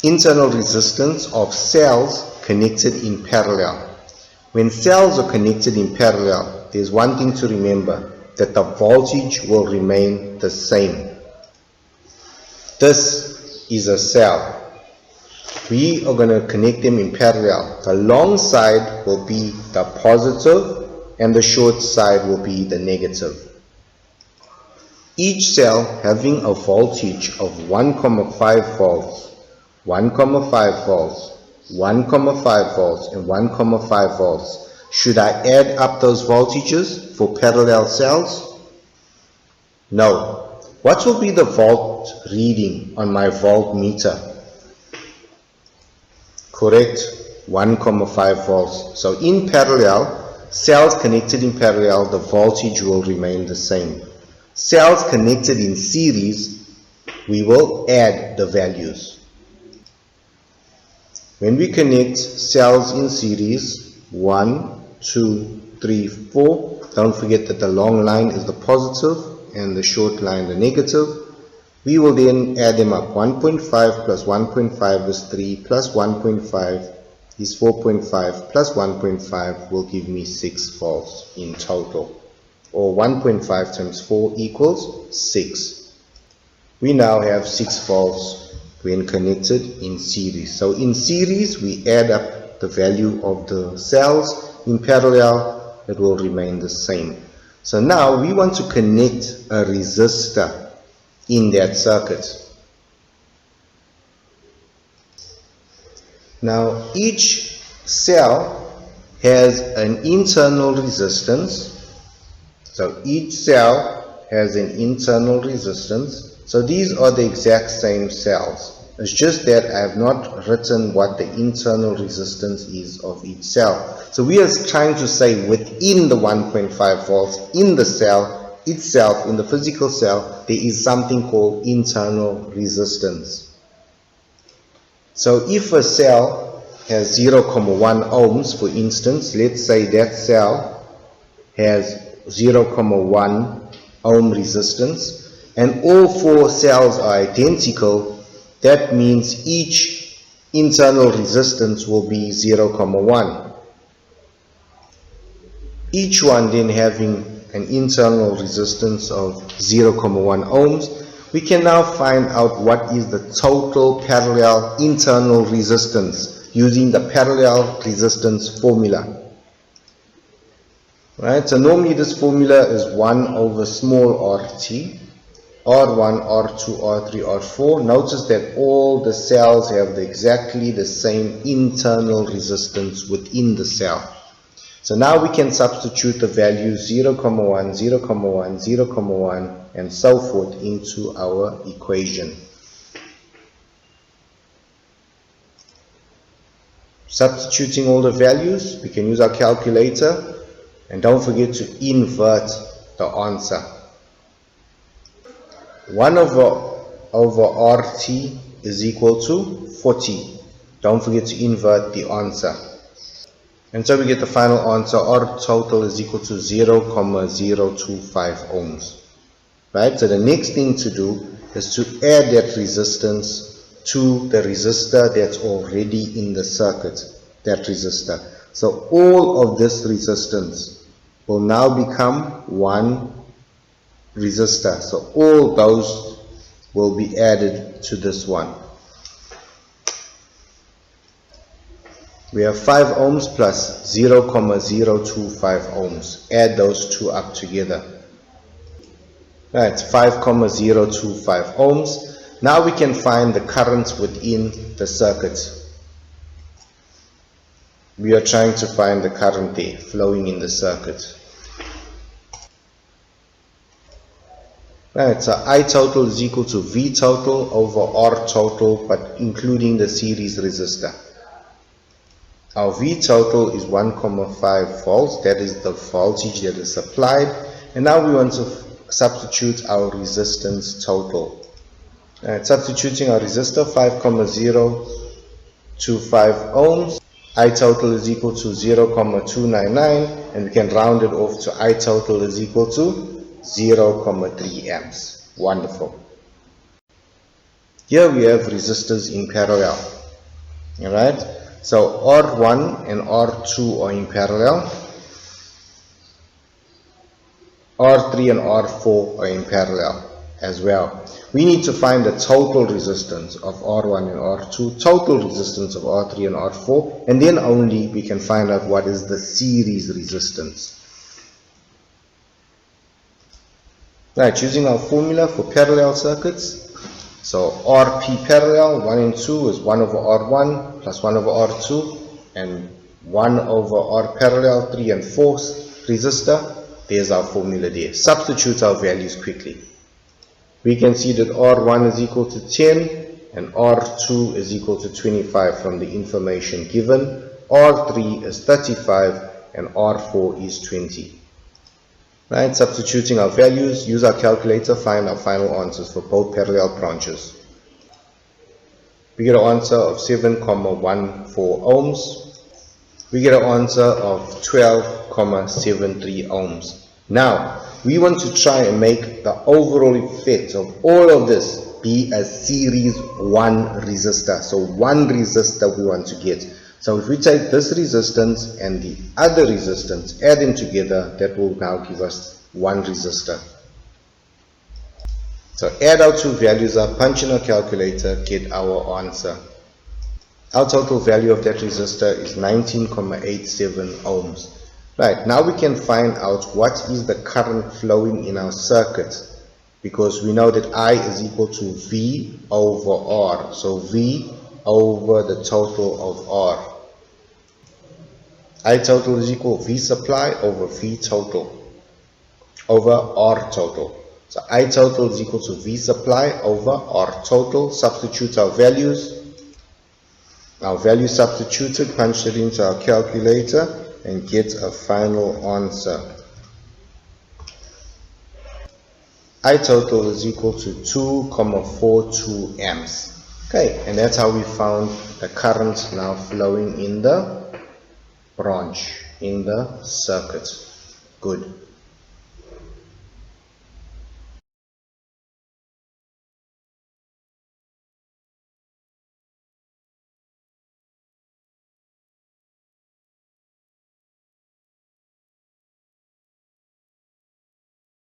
internal resistance of cells connected in parallel. When cells are connected in parallel, there's one thing to remember, that the voltage will remain the same. This is a cell. We are going to connect them in parallel. The long side will be the positive and the short side will be the negative. Each cell having a voltage of 1,5 volts, 1,5 volts, 1,5 volts and 1,5 volts. Should I add up those voltages for parallel cells? No. What will be the volt reading on my voltmeter? Correct, 1,5 volts. So in parallel, cells connected in parallel, the voltage will remain the same. Cells connected in series, we will add the values. When we connect cells in series, 1, 2, 3, 4, don't forget that the long line is the positive and the short line the negative. We will then add them up. 1.5 plus 1.5 is 3, plus 1.5 is 4.5, plus 1.5 will give me 6 volts in total. Or 1.5 times 4 equals 6. We now have 6 volts when connected in series. So in series we add up the value of the cells. In parallel it will remain the same. So now we want to connect a resistor in that circuit. Now each cell has an internal resistance. So each cell has an internal resistance. So these are the exact same cells. It's just that I have not written what the internal resistance is of each cell. So we are trying to say within the 1.5 volts in the cell itself, in the physical cell, there is something called internal resistance. So if a cell has 0,1 ohms, for instance, let's say that cell has 0,1 ohm resistance and all 4 cells are identical, that means each internal resistance will be 0,1. Each one then having an internal resistance of 0,1 ohms, we can now find out what is the total parallel internal resistance using the parallel resistance formula. Right, so normally this formula is 1 over small rt, R1, R2, R3, R4. Notice that all the cells have exactly the same internal resistance within the cell. So now we can substitute the values 0,1, 0,1, 0,1 and so forth into our equation. Substituting all the values, we can use our calculator. And don't forget to invert the answer. 1 over RT is equal to 40. Don't forget to invert the answer. And so we get the final answer. R total is equal to 0,025 ohms. Right? So the next thing to do is to add that resistance to the resistor that's already in the circuit. That resistor. So all of this resistance will now become one resistor. So all those will be added to this one. We have 5 ohms plus 0,025 ohms. Add those two up together. That's 5,025 ohms. Now we can find the currents within the circuit. We are trying to find the current there flowing in the circuit. Right, so I total is equal to V total over R total, but including the series resistor. Our V total is 1,5 volts. That is the voltage that is supplied. And now we want to substitute our resistance total. Right, substituting our resistor 5,025 ohms. I total is equal to 0,299 and we can round it off to I total is equal to 0,3 amps. Wonderful. Here we have resistors in parallel. Alright, so R1 and R2 are in parallel. R3 and R4 are in parallel as well. We need to find the total resistance of R1 and R2, total resistance of R3 and R4, and then only we can find out what is the series resistance. Right, using our formula for parallel circuits. So RP parallel 1 and 2 is 1 over R1 plus 1 over R2, and 1 over R parallel 3 and 4 resistor. There's our formula there. Substitute our values quickly. We can see that R1 is equal to 10 and R2 is equal to 25 from the information given. R3 is 35 and R4 is 20. Right, substituting our values, use our calculator, find our final answers for both parallel branches. We get an answer of 7,14 ohms. We get an answer of 12,73 ohms. Now, we want to try and make the overall effect of all of this be a series 1 resistor. So one resistor we want to get. So if we take this resistance and the other resistance, add them together, that will now give us one resistor. So add our two values up, punch in our calculator, get our answer. Our total value of that resistor is 19,87 ohms. Right, now we can find out what is the current flowing in our circuit, because we know that I is equal to V over R. So V over the total of R. I total is equal to V supply over V total over R total. So I total is equal to V supply over R total. Substitute our values. Our value substituted, punch it into our calculator and get a final answer. I total is equal to 2,42 amps. Okay, and that's how we found the current now flowing in the branch, in the circuit. Good.